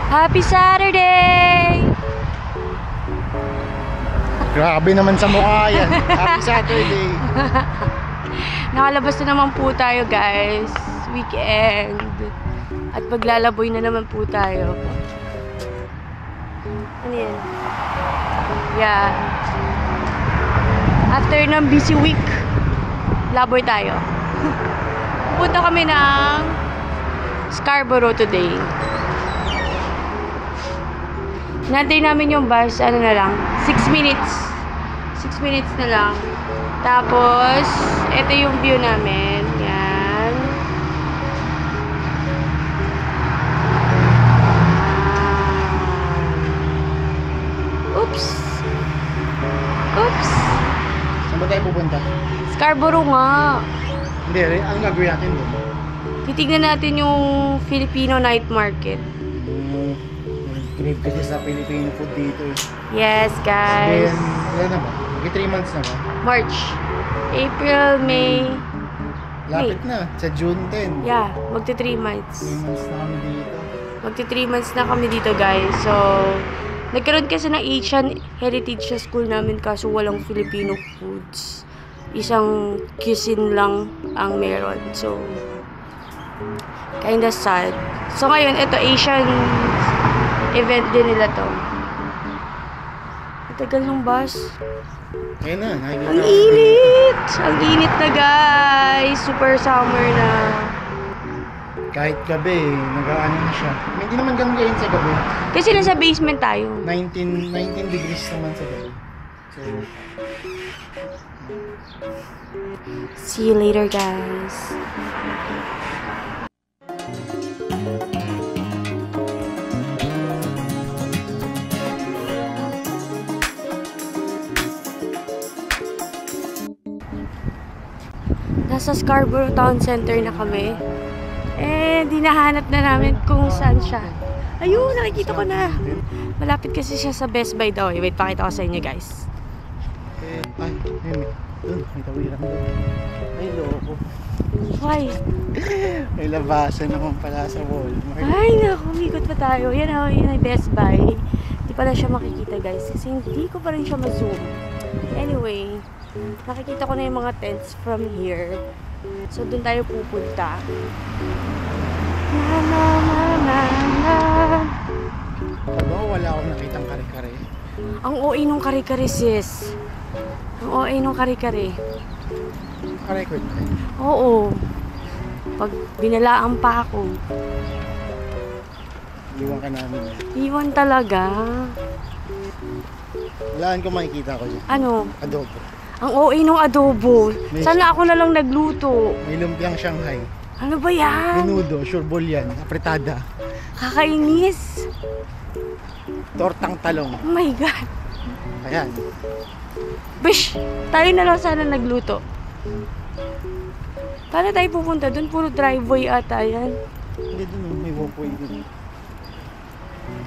Happy Saturday! Grabe naman sa mukha yan. Happy Saturday. Nakalabas na naman po tayo, guys. Weekend. At paglalaboy na naman po tayo. Ano yan? Yeah. After ng busy week, laboy tayo. Pupunta kami ng Scarborough today. Nantay namin yung bus, ano na lang, 6 minutes. 6 minutes na lang. Tapos, ito yung view namin. Yan. Oops. Oops. Saan ba tayo pupunta? Scarborough nga. Hindi, ang gagawin natin doon. Titignan natin yung Filipino night market. Crave kasi sa Filipino food dito. Yes, guys. Then, wala na ba? Magki 3 months na ba? March, April, May. Lapit na, sa June 10. Yeah, magti 3 months. 3 months na kami dito. Magti 3 months na kami dito, guys. So, nagkaroon kasi ng Asian Heritage sa school namin kaso walang Filipino foods. Isang cuisine lang ang meron. So, kinda sad. So, ngayon, ito Asian event din nila to. Matagal ng bus. Ayun na, nakikita. Ang init! Ang init na, guys! Super summer na. Kahit gabi, nag-aano na siya. Hindi naman ganun ngayon sa gabi. Kasi nasa basement tayo. 19 degrees naman sa gabi. So, see you later, guys. Nasa Scarborough Town Center na kami. Eh, dinahanap na namin kung saan siya. Ayun, nakikita ko na. Malapit kasi siya sa Best Buy daw. Wait, pakita ko sa inyo, guys. ay, may tawiran doon. Ay, loko. Why? May labasan naman pala sa wall. Ay, naku, umikot pa tayo. Yan o, yun ay Best Buy. Hindi pala siya makikita, guys. Kasi hindi ko pa rin siya ma-zoom. Anyway, nakikita ko na yung mga tents from here. So, dun tayo pupunta. Na, na, na, na, na. Diba, wala akong nakitang kare-kare. Ang OA nung kare-kare, sis. Ang OA nung kare-kare. Naka-record na rin. Oo. Pag binalaan pa ako. Iwan ka namin. Iwan talaga. Walaan ko makikita ko dyan. Ano? Adobo. Ang OA nung adobo. May- Sana ako na lang nagluto. May lumpiang Shanghai. Ano ba yan? Menudo, sureball yan. Apretada. Kakainis. Tortang talong. Oh my God. Ayan. Bish, tayo na lang sana nagluto. Paano tayo pupunta doon? Puro driveway ata yan. Hindi dun, may walkway dun.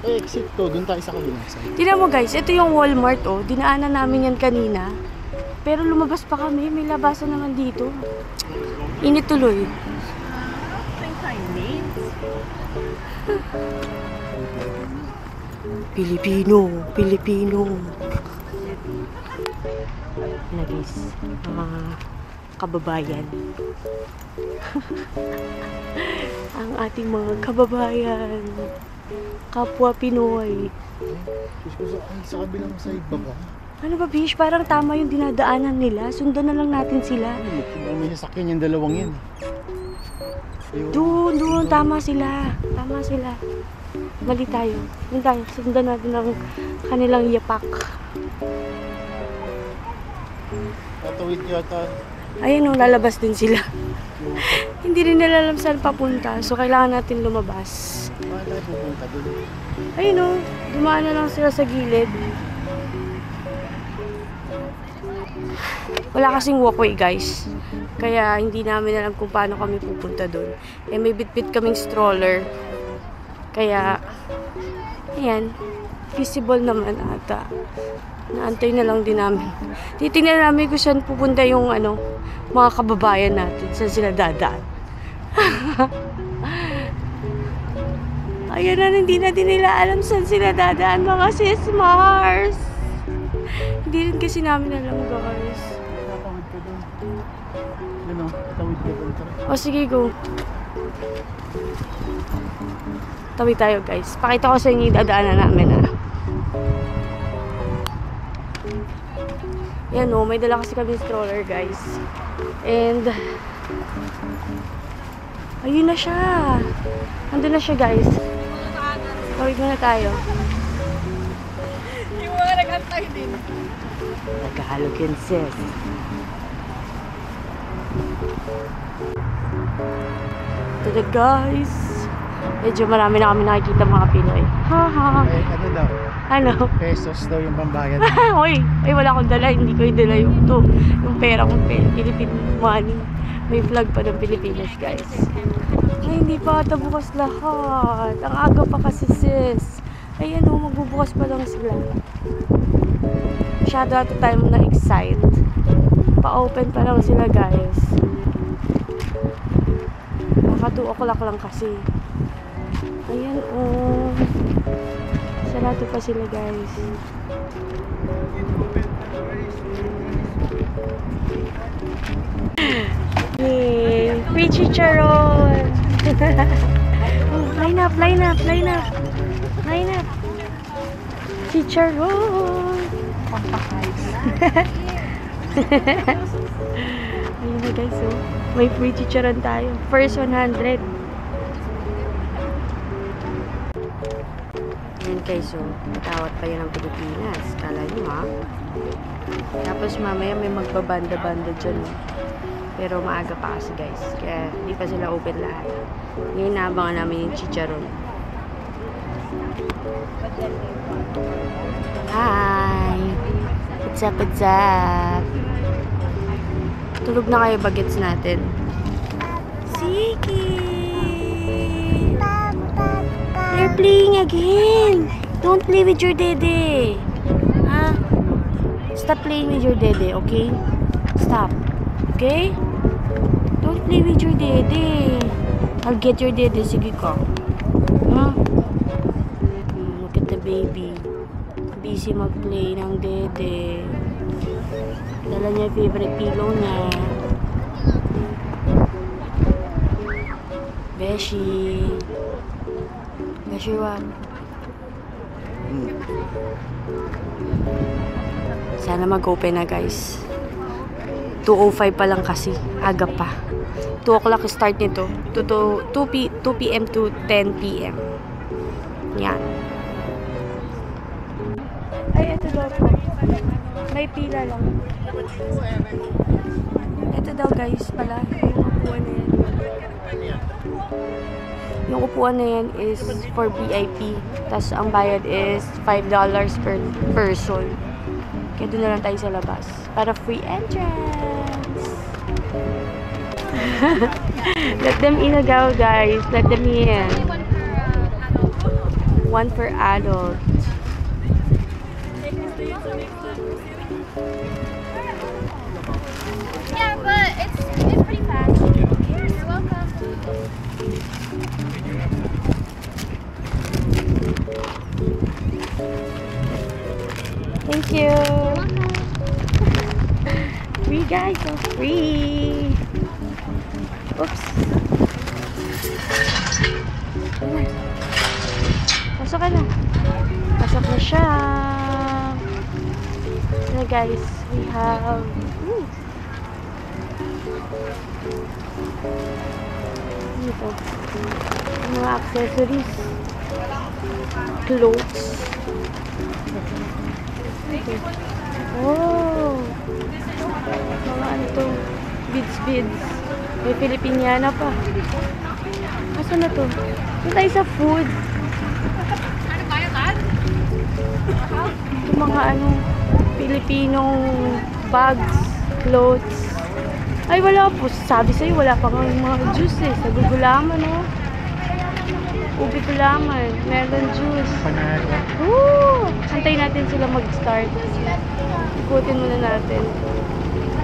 Eh, exit to. Dun tayo sa kabilang side. Tignan mo, guys, ito yung Walmart, oh. Dinaanan namin yan kanina. Pero lumabas pa kami. May labasan naman dito. Init tuloy. Pilipino. Na guys, mga kababayan. Ang ating mga kababayan. Kapwa Pinoy. Sa kabilang side ba ba? Ano ba, Bish? Parang tama yung dinadaanan nila. Sundan na lang natin sila. May sasakyan yung dalawang yan. Doon. Tama sila. Mali tayo. Doon tayo. Sundan natin ang kanilang yapak. Tatawid yata. Ayun, lalabas din sila. Hindi rin nila alam saan papunta. So, kailangan natin lumabas. Paano tayo pupunta dun? Ayun, dumaan na lang sila sa gilid. Wala kasing walkway, guys. Kaya hindi namin alam kung paano kami pupunta doon. Eh, may bit-bit kaming stroller. Kaya, ayan, feasible naman ata. Naantay na lang din namin. Titingnan namin kung saan pupunta yung mga kababayan natin. Saan sila dadaan. Ayan na, hindi na din nila alam saan sila dadaan mga sis Mars. Hindi rin kasi namin alam, guys. Tatawid ka doon. Yun o, tatawid ka doon. O sige, go. Tawid tayo, guys. Pakita ko sa inyo yung dadaanan namin, Yan o, may dala kasi kami stroller, guys. And ayun na siya. Andun na siya, guys. Tawid muna tayo. Yung mga nag-antay din. Tagalog yun, sis. Ito na, guys. Medyo marami na kami nakikita mga Pinoy. Haha. Ay, ano daw? Ano? Pesos daw yung pambayad. Oy, ay wala akong dala. Hindi ko dala yung pera kong Philippine money. May flag pa ng Pilipinas, guys. Ay, hindi pa ata bukas lahat. Ang aga pa kasi, sis. Ayan o, magbubukas pa lang sila. Masyado ata tayo na-excite. Pa-open pa lang sila, guys. Maka 2 o'clock lang kasi. Ayan o. Sarado pa sila, guys. Yay! Free chicharon! Line up, line up, line up! Line up! Chicharon! Ayun na, guys, oh. May free chicharon tayo. First 100. Ayan, guys, oh. Matawat pa yun ng Pilipinas. Kala nyo, ha? Tapos mamaya may magbabanda-banda dyan, oh. Pero maaga pa kasi, guys. Kaya hindi pa sila open lahat. Ngayon naabangan namin yung chicharon. Hi! What's up, what's up? Tulog na kayo, bagets natin. Sige! They're playing again! Don't play with your dede! Ha? Stop playing with your dede, okay? Stop. Okay? Don't play with your dede. I'll get your dede. Sige ka. Huh? Look at the baby. Busy mag-play ng dede. Dala niya yung favorite pillow niya. Beshi. Beshi, what? Sana mag-open na, guys. 2:05 pa lang kasi. Aga pa. 2 o'clock start nito. 2 p.m. to 10 p.m. Yan. Ay, ito daw. May pila lang. Ito daw, guys, pala. Yung upuan na yan. Yung upuan na yan is for VIP. Tapos ang bayad is $5 per person. Kaya doon na lang tayo sa labas. Para free entrance. Let them in agaw, guys. Let them in. One per adult. Yeah, but it's pretty fast. You're welcome. Thank you. Free, guys. So free. Oops. Pasok ka na. Pasok na siya. So guys, we have dito mga accessories, clothes. Oh, mga ano to, beads. May Filipiniana pa. Asa na to? Ito tayo sa food. Ito mga ano, Filipinong bags, clothes. Ay, wala po. Sabi sa'yo, wala pa nga yung mga juice eh. Sa gugulaman, oh. Ubi gulaman. Melon juice. Panalo. Woo! Antayin natin sila mag-start. Ikutin muna natin.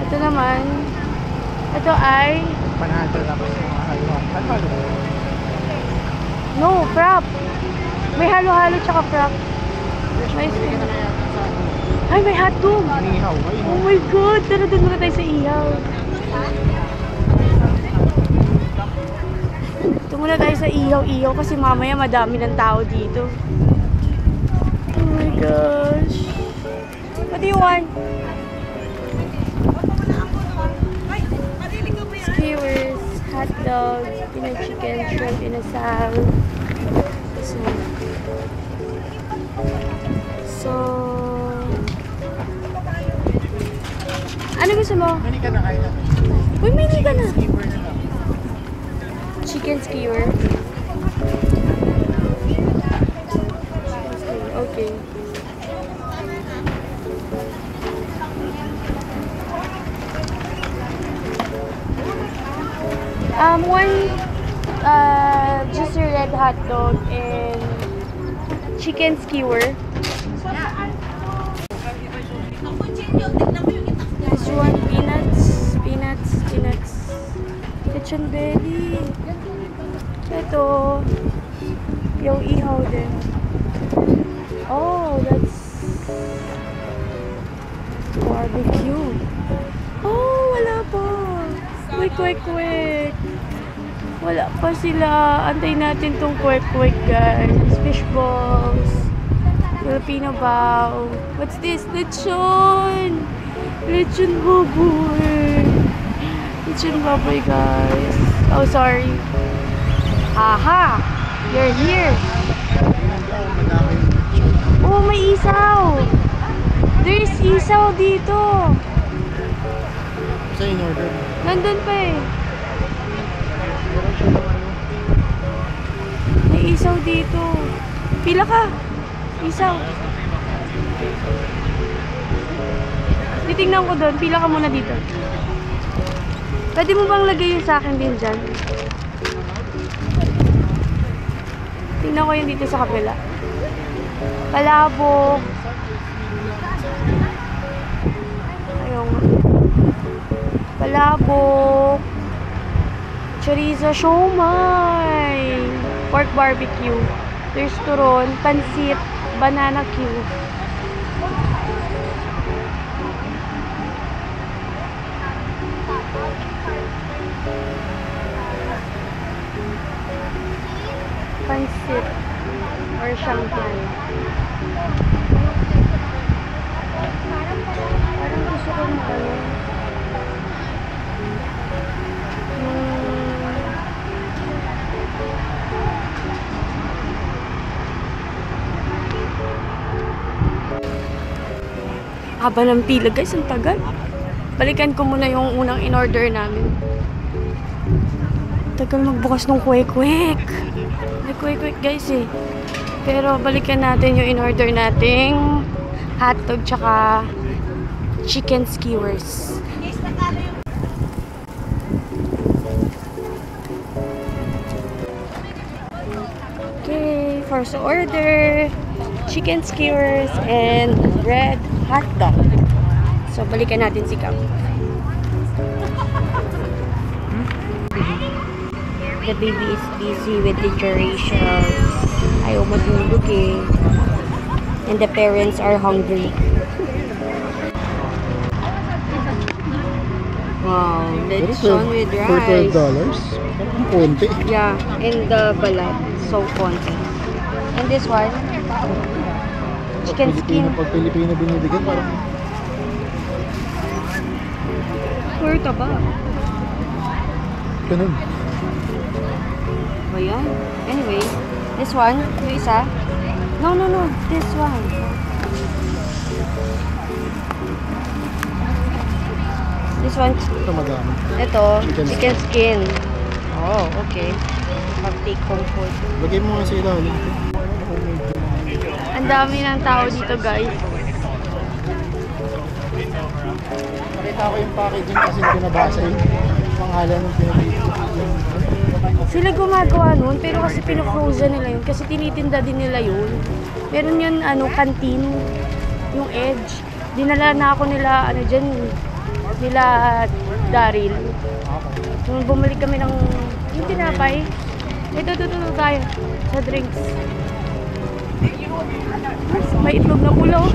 Ito naman. Ito ay Panalo tapos mga ano. no, frap. May halo-halo tsaka frapp. May Ay, may hotdog! Inihaw. Ay, Oh my God! Tara, doon muna tayo sa ihaw. Doon muna tayo sa ihaw-ihaw kasi mamaya madami ng tao dito. Oh my gosh! What do you want? Skewers, hotdog, Pinoy chicken, shrimp inasal. So, ano gusto mo? Mani ka na kain na. Uy, may ka na. Keeper na lang. Chicken skewer. Okay. One, just a red hot dog and chicken skewer. This one, peanuts. Lechon belly. Ito, yung ihaw din. Oh, that's barbecue. Oh, wala pa. Quick. Wala pa sila. Antayin natin tong quick, guys. Fish balls. Filipino bao. What's this? Lechon baboy. Lechon baboy, guys. Oh, sorry. Aha! You're here. Oh, may isaw. There's isaw dito. Sa in-order. Nandun pa eh. May isaw dito. Pila ka. Isaw. Titingnan ko doon. Pila ka muna dito. Pwede mo bang lagay yung sa akin din dyan? Tingnan ko yung dito sa kabila. Palabok. Ayun. Palabok. Chorizo siomai. Pork barbecue. There's turon, pansit, banana cube. Pansit or champagne. Parang gusto ko ng ano. Haba ng pila, guys, ang tagal. Balikan ko muna yung unang in-order namin. Tagal magbukas ng quick. May quick, guys, eh. Pero balikan natin yung in-order nating hotdog tsaka chicken skewers. Okay, first order. Chicken skewers and red hot dog. So, balikan natin si Cam. The baby is busy with the duration. Ayaw matulog eh. And the parents are hungry. Wow, lechon with For rice. $12? Parang konti. Yeah, and the balat. So, konti. And this one, chicken skin. Pag Pilipino binibigyan, parang Puro taba. ganun. Ba yan? Anyway, this one, yung isa. No, this one. This one, Ito madami. ito, Chicken chicken skin. Oh, okay. Pag-take home food. Lagay mo nga sa ilalim. Ang dami ng tao dito, guys. Nakita ko yung packaging kasi hindi ko nabasa yung pangalan ng pinag-ibig. Sila gumagawa nun, pero kasi pino-frozen nila yun. Kasi tinitinda din nila yun. Meron yun, canteen. Yung edge. Dinala na ako nila, nila Daryl. Nung bumalik kami ng yung tinapay. Ito tayo sa drinks. May itlog na pula, oh.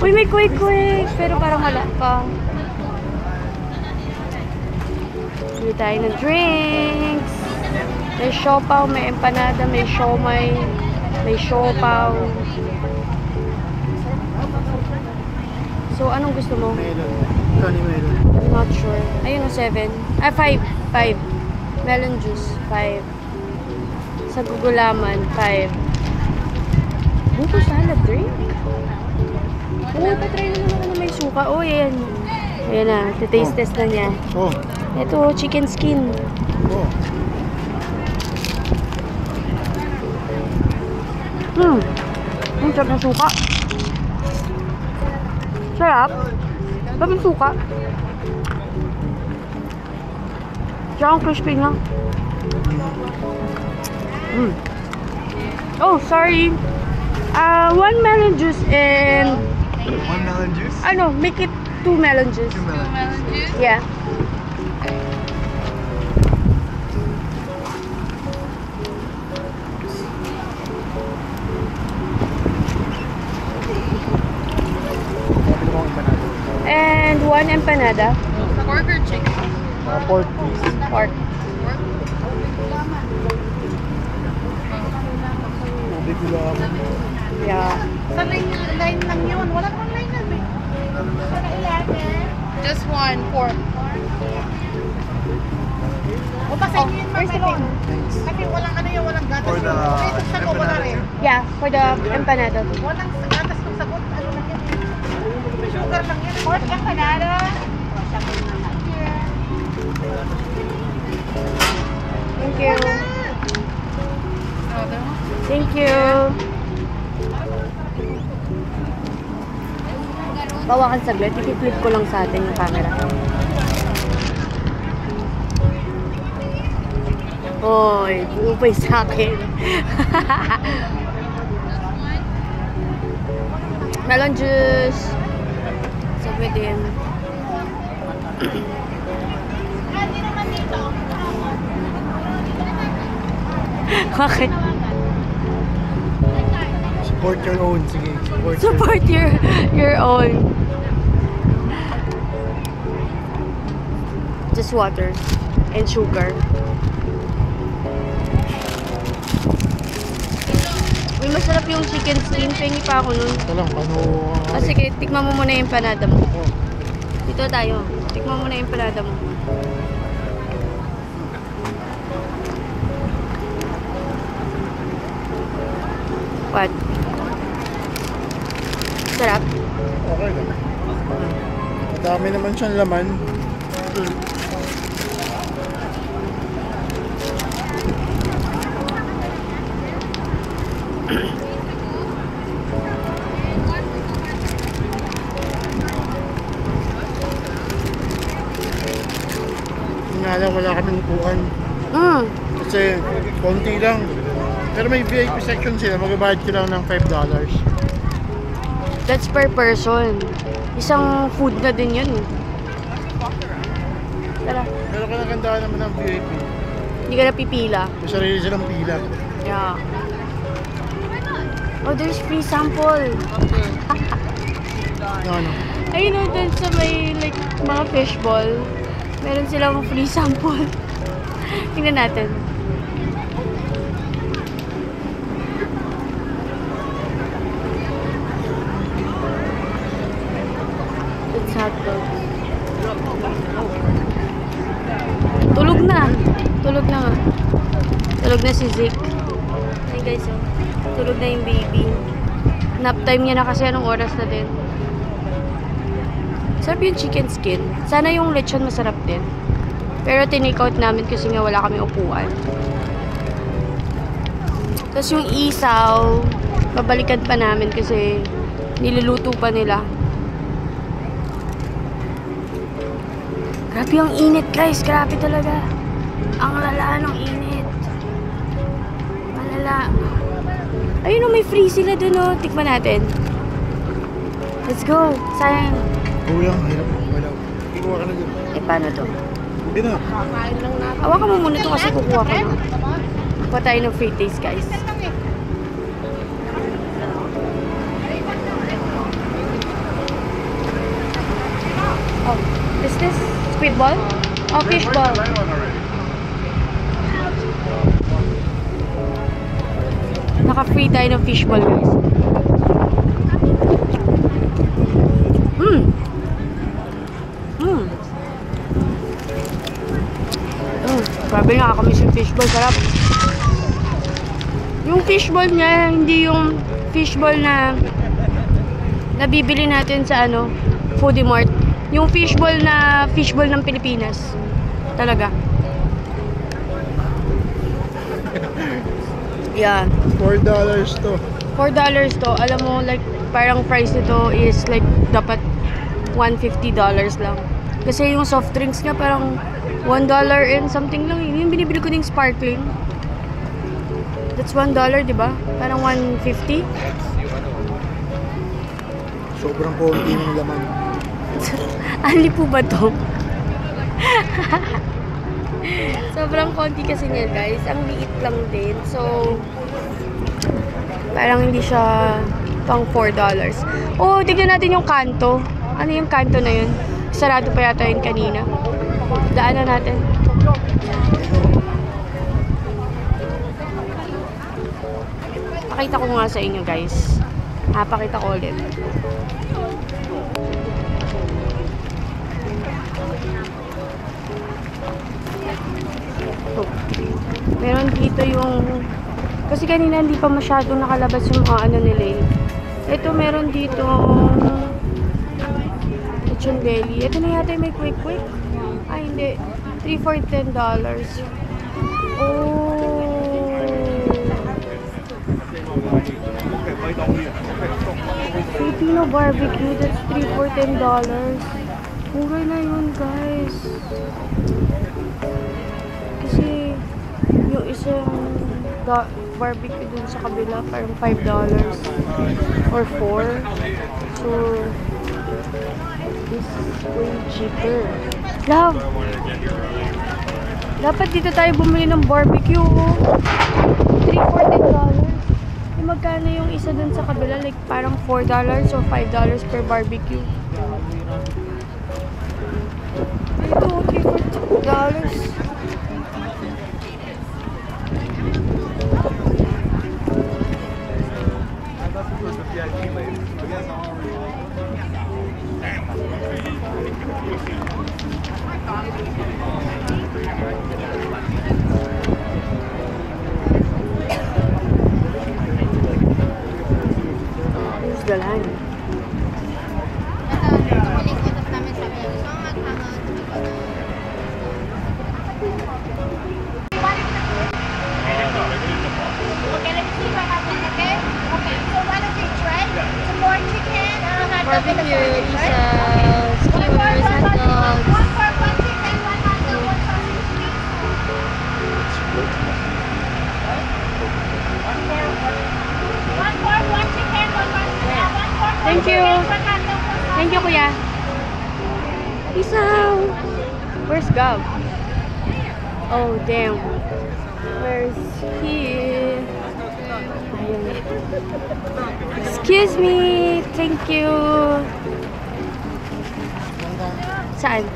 Uy, may quick-quick. Pero parang wala pa. Bili tayo ng drinks. May siopaw, may empanada, may siomay, may siopaw. So, anong gusto mo? Melon. Tony melon. I'm not sure. Ayun, 7. Ah, 5. 5. Melon juice, 5. Sa gugulaman, 5. Buko salad drink? Oo, patry naman ako na may suka. Oh, yan. Ayan na, taste test na niya. Oh. Ito, chicken skin. Oh. Ang sarap ng suka. Sarap. Sarap ng suka. Tsaka ang crispy nga. Oh, sorry. 1 melon juice and... 1 melon juice? Ano, make it 2 melon juice. 2 melon juice? Yeah. And 1 empanada. Pork or chicken? Pork please. Pork. Tubig ulam. Yeah. Sa line lang yun. Wala pang line na Just 1 pork. O pa sa inyo yun, Marcelon. Kasi walang ano yun, walang gatas. For the Ito sa ko, wala rin. Yeah, for the empanada. Walang gatas ng sagot. Ano lang yan? Sugar lang yan. Pork empanada. Thank you. Thank you. Bawakan saglit. I-flip ko lang sa atin yung camera. Oy, upay sa akin. Melon juice. Sabi din. Bakit? Support your own. Sige, Support your own. Just water and sugar. Uy, masarap yung chicken skin. Pengi pa ako nun. Ito lang, paano... Sige, tikman mo muna yung empanada mo. Oh. Dito tayo. Tikman mo muna yung empanada mo. What? Sarap? Okay lang. Dami naman siyang laman. Nga lang, wala kaming upuan. Kasi konti lang. Pero may VIP section sila, magbabayad ka lang ng $5. That's per person. Isang food na din yun. Tara. Pero kanagandaan naman ng VIP. Hindi ka na pipila. May sarili silang pila. Yeah. Oh, there's free sample. Ano? Ayun o, dun sa may like, mga fishball. Meron silang free sample. Tingnan natin. It's hot dog. Tulog na. Tulog na nga. Tulog na si Zeke. Hey guys, oh. Tulog na yung baby. Nap time niya na kasi anong oras na din. Sarap yung chicken skin. Sana yung lechon masarap din. Pero tinake out namin kasi nga wala kami upuan. Tapos yung isaw, babalikan pa namin kasi niluluto pa nila. Grabe yung init guys. Grabe talaga. Ang lala ng init. Malala. Ayun o, may free sila dun o. Tikman natin. Let's go. Sayang. Kulang, hirap. Wala. Ikuha ka na dun. Eh, paano to? Hindi na. Hawakan mo muna to kasi kukuha ko na. Kuha tayo ng free taste, guys. Oh, is this squid ball? Oh, fish ball. Naka-free tayo ng fish ball, guys. Grabe, nakakamiss yung fishball. Sarap. Yung fishball niya, hindi yung fishball na nabibili natin sa Foodie Mart. Yung fishball na fishball ng Pilipinas. Talaga. Yeah. $4 to. $4 to. Alam mo, like, parang price nito is like, dapat $150 lang. Kasi yung soft drinks niya parang $1 and something lang. Yung binibili ko ding sparkling. That's $1, di ba? Parang 150. Sobrang konti ng laman. Ali po ba to? Sobrang konti kasi niya, guys. Ang liit lang din. So, parang hindi siya pang $4. Oh, tignan natin yung kanto. Ano yung kanto na yun? Sarado pa yata yun kanina. Daanan natin. Pakita ko nga sa inyo, guys. Pakita ko ulit. Ito. Meron dito yung... Kasi kanina hindi pa masyadong nakalabas yung mga nila eh. Ito meron dito lechon belly. Ito na yata yung may quick. Ay, hindi. 3 for $10. Oh. Filipino barbecue. That's 3 for $10. Mura na yun, guys. Kasi yung isang barbecue dun sa kabila parang $5 or 4. So this is way cheaper. Love, dapat dito tayo bumili ng barbecue. 3 for $10. Magkano yung isa dun sa kabila? Like parang $4 or $5 per barbecue. Ito, 3 for $2. Galan. Barbecue, isa, skewers, hot dogs. Thank you. Thank you, kuya. Peace out. Where's Gab? Oh, damn. Where's he? Ayun. Excuse me. Thank you. Saan?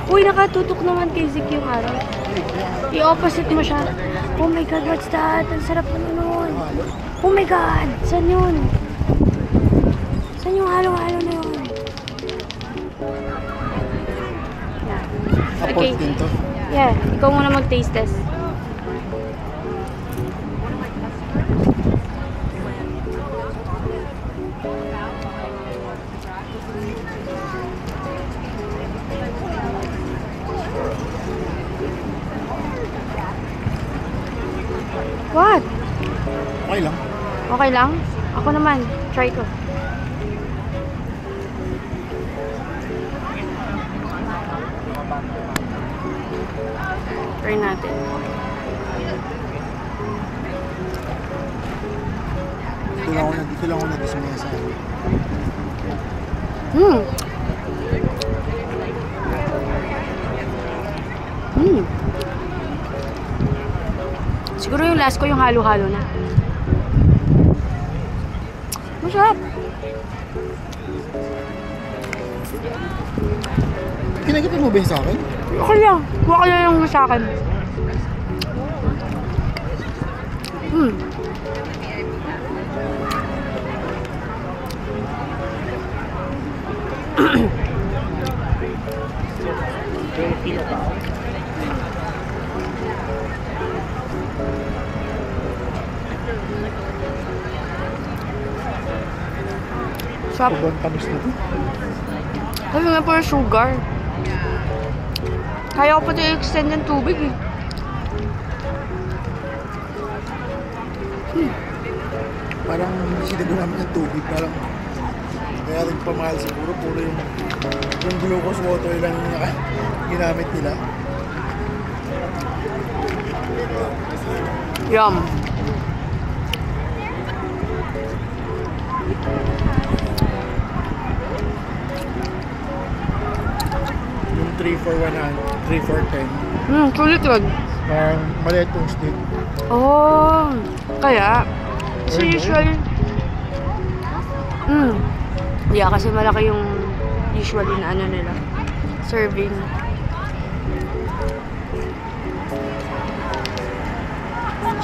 Uy, nakatutok naman kay Zeke yung araw. I-opposite mo siya. Oh my God, what's that? Ang sarap naman nun. Oh my God, saan yun? Saan yung halo-halo na yun? Yeah. Okay. Yeah, ikaw muna mag-taste test. What? Okay lang. Okay lang? Ako naman. Try ko. Try natin. Dito lang ako nag-ismaya sa akin. Siguro yung last ko yung halo-halo na. Masarap. Kinagitan mo ba yun sa akin? Okay lang. Kuha ka lang yung sa akin. Sarap. Sobrang tamis na ito. Kasi nga pala sugar. Kaya ko pati i-extend yung tubig eh. Parang hindi sila gumamit ng tubig. Parang kaya rin pamahal siguro. Puro yung glucose water lang yung ginamit nila. Yum. Yung 3 for 100, 3 for 10. Sulit yun. Parang maliit yung stick. Oh, kaya. So Very usually, yeah, kasi malaki yung usually na ano nila, serving.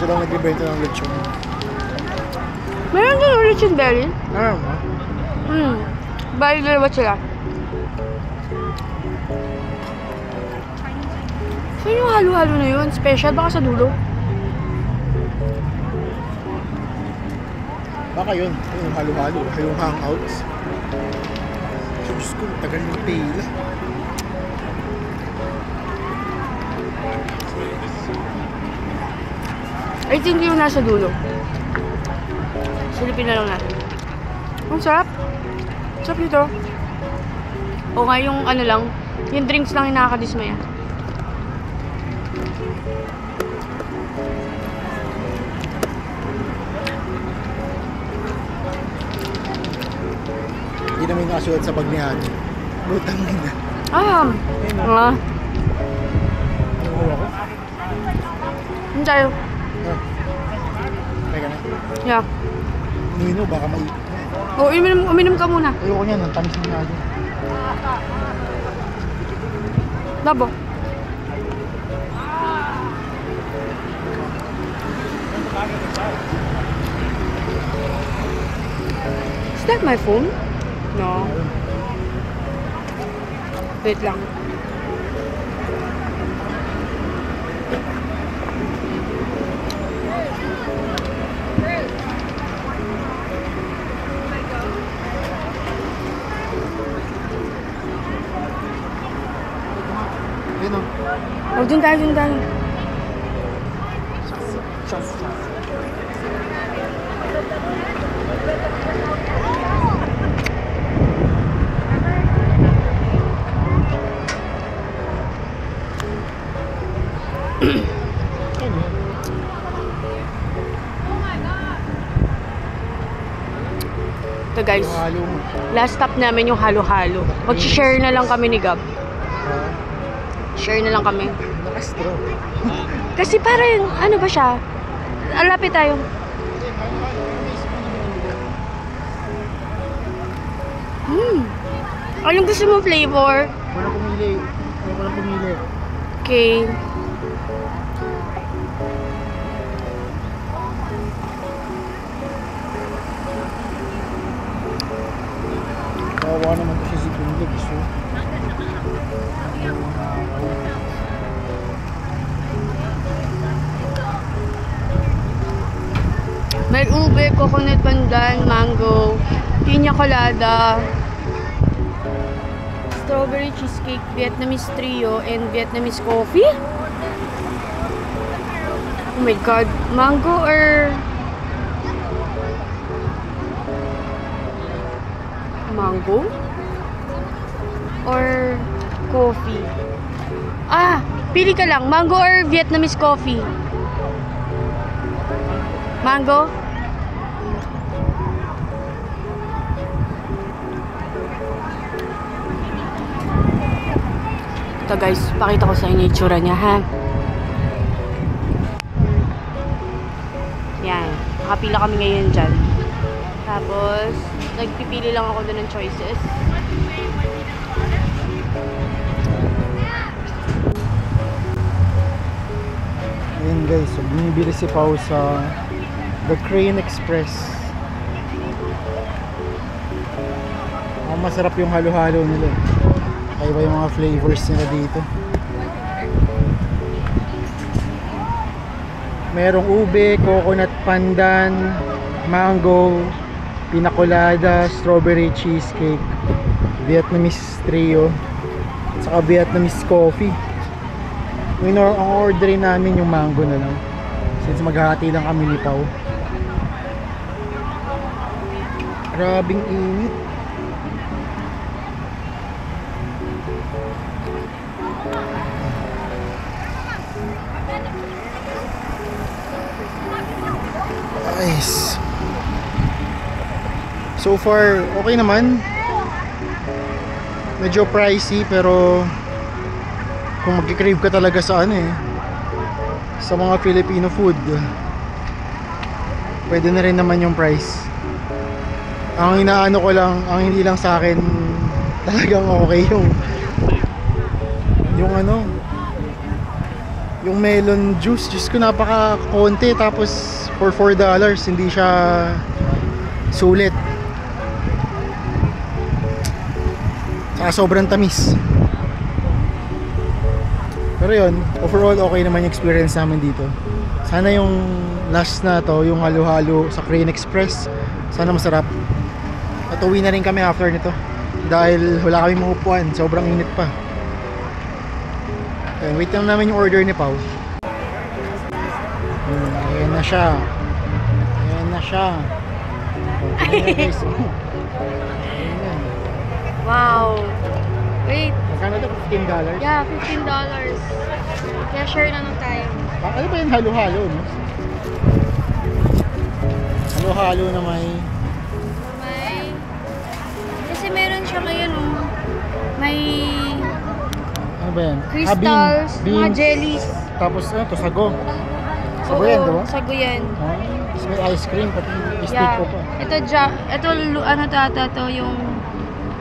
Sila nagbibenta ng lechon. Meron din ulit yung berry. Ah, ma? Bali dalawa sila. Saan yung halo-halo na yun? Special baka sa dulo? Baka yun. Yung halo-halo. Yung hangouts. Diyos ko, tagal yung pila. I think yung nasa dulo. Silipin na lang natin. Ang sarap. Sarap nito. O nga yung ano lang, yung drinks lang yung nakakadismaya. Hindi naman yung nakasulat sa bag ni Ani. Butang nila. Ano ko? Ano tayo? Teka na. Yeah. Nino, baka may... O, uminom ka muna. Ayoko niyan, ang tamis niya ako. Labo. Is that my phone? No. Wait lang. Ayun o. Oh, dun tayo, dun tayo. Ito guys, Halo mo. last stop namin yung halo-halo. Mag-share na lang kami ni Gab. Share na lang kami. Naka-straw. Kasi parang, ano ba siya? Alapit tayo. Anong gusto mo flavor? Wala pumili. Wala pumili. Okay. Kawawa naman kasi si Kundi. Gusto. May ube, coconut pandan, mango, piña colada, strawberry cheesecake, Vietnamese trio, and Vietnamese coffee. Oh my god, mango or mango or coffee? Ah, pili ka lang, mango or Vietnamese coffee? Mango? Ito guys, pakita ko sa inyo yung itsura niya, ha? Yan. Nakapila kami ngayon dyan. Tapos, nagpipili lang ako doon ng choices. guys, so bumibili si Pao sa The Crane Express. Masarap yung halo-halo nila. Kaya ba yung mga flavors nila dito? Merong ube, coconut pandan, mango, pina colada, strawberry cheesecake, Vietnamese trio, at saka Vietnamese coffee. Ang orderin namin yung mango na lang, since maghahati lang kami ni Pao. Grabing init. Nice. So far, okay naman. Medyo pricey pero kung magki-crave ka talaga sa sa mga Filipino food, pwede na rin naman yung price. Ang inaano ko lang, ang hindi lang sa akin talagang okay yung melon juice ko napaka konti, tapos for $4 hindi siya sulit. Saka sobrang tamis. Pero yun, overall okay naman yung experience namin dito. Sana yung last na to, yung halo-halo sa Crane Express, sana masarap. At uwi na rin kami after nito dahil wala kami maupuan, sobrang init pa. Okay, wait lang namin yung order ni Pao. Ayan na siya. Ayan na siya. Okay na guys. Ayan. Wow. Wait. Magkano ito? $15? Yeah, $15. Kaya share na lang tayo. Ano ba yung halo-halo, no? Halo-halo na may... Kasi meron siya ngayon, may Ano ba yan? crystals, mga beans. jellies. Tapos ito, sago. Sago yan, diba? Sago yan. Tapos may ice cream, pati steak Yeah. ko pa. Ito ano to yung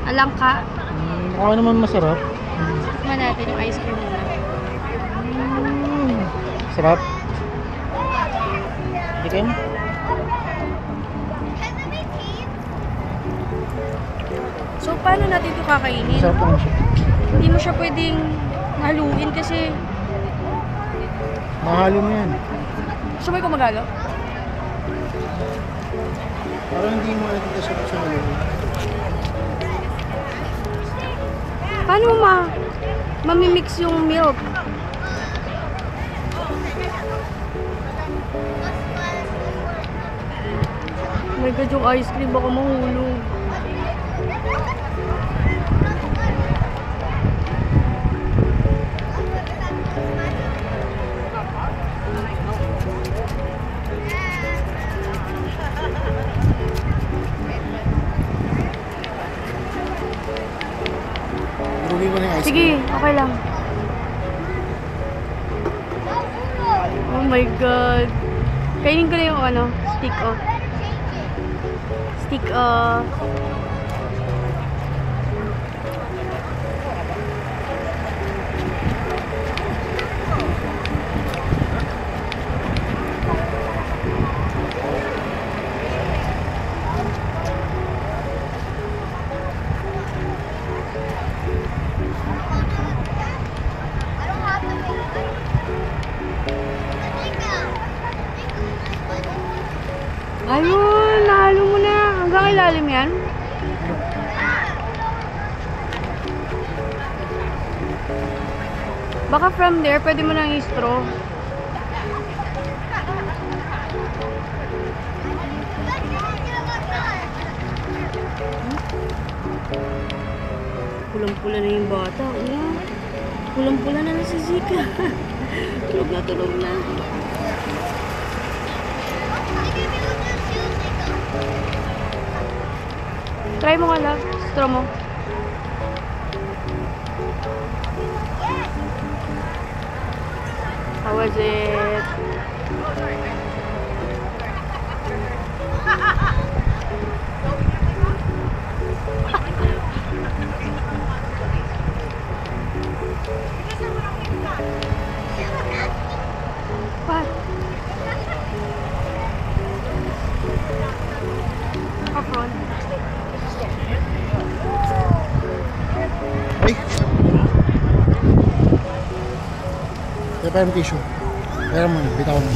alangka. Mukha naman masarap. Tikman natin yung ice cream muna. Sarap. Dikim? So, paano natin ito kakainin? Sarap naman siya. Hindi mo siya pwedeng haluin kasi... Mahalo mo yan. Gusto mo ikaw magalo? Parang hindi mo nakita siya sa halo. Paano mo mamimix yung milk? Oh my God, yung ice cream baka mahulog. Rugi mo na yung ice Sige, cream. okay lang. Oh my God. Kainin ko na yung stick off. Stick off. Ayun, nahalo mo na. Hanggang ilalim yan. Baka from there, pwede mo nang i-straw. Pulang-pula na yung bata. Pulang-pula na si Zika. Tulog na, tulog na. Try mo nga lang. Straw mo. How was it? What? Pera mo tissue. Pera mo na, bitaw mo.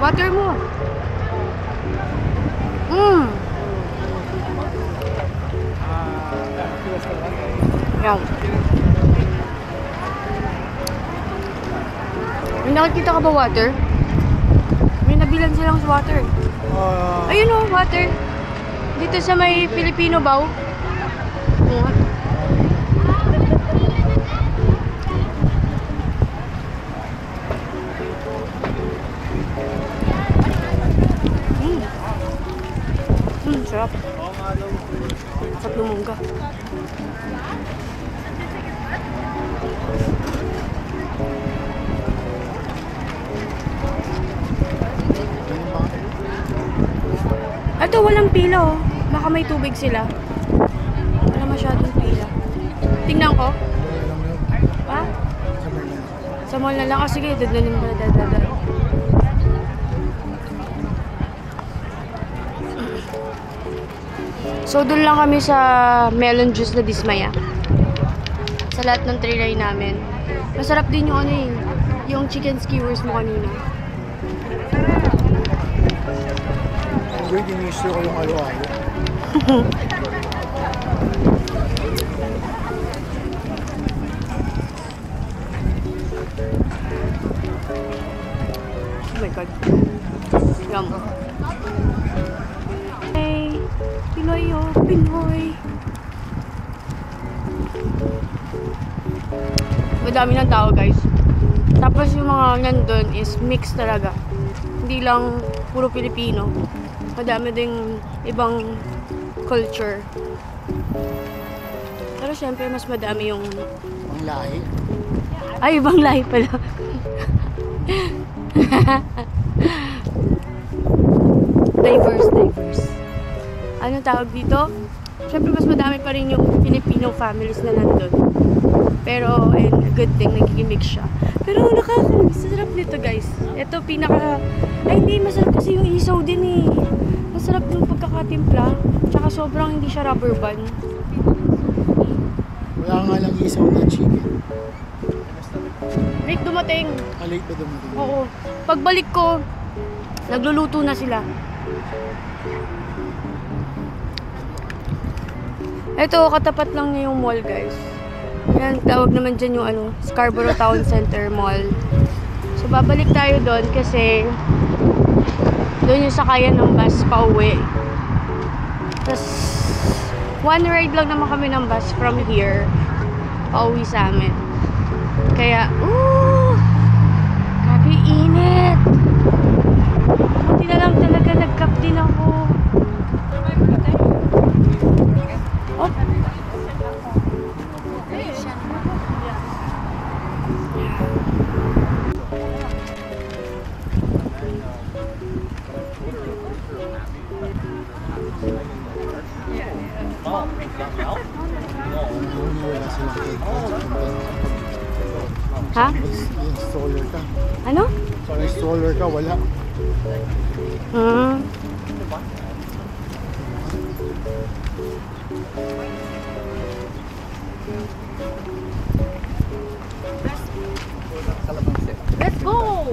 Water mo. Mm. Yan. May nakikita ka ba water? May nabilan silang water. Ayun o, water. Dito sa may Filipino Bow. Oo nga. Sarap. Sarap lumungga. Ito, walang pila oh. Baka may tubig sila. Wala masyadong pila. Tingnan ko. Ha? Sa mall na lang. Oh, sige, dadalhin mo na dadadal. So, doon lang kami sa melon juice na dismaya. Sa lahat ng tray namin. Masarap din yung ano eh. Yung chicken skewers mo kanina. Hindi, ginisyo ko yung alo-alo. Oh my God. Yum. Hey, Pinoy oh, Pinoy. Madami ng tao guys. Tapos yung mga nandun is mix talaga. Hindi lang puro Pilipino. Madami ding ibang culture. Pero syempre mas madami yung... Ang lahi. Ay, ibang lahi pala. Diverse. Ano tawag dito? Syempre mas madami pa rin yung Filipino families na nandun. Pero, and good thing, nagkikimix siya. Pero nakakamiss. Sarap nito guys. Ito pinaka... Ay hindi, masarap kasi yung isaw din eh. Masarap yung pagkakatimpla. Tsaka sobrang hindi siya rubber band. Wala nga lang isaw na chicken. Late dumating. Late ba dumating? Oo. Pagbalik ko, nagluluto na sila. Ito, katapat lang niya yung mall guys. Yan, tawag naman dyan yung ano, Scarborough Town Center Mall. So, babalik tayo doon kasi doon yung sakayan ng bus pa uwi. Tapos, one ride lang naman kami ng bus from here pa uwi sa amin. Kaya, grabe init. Buti na lang talaga nag-cup din ako. Oh. Wala silang cake. Ha? Installer ka. Ano? Installer ka, wala. Let's go!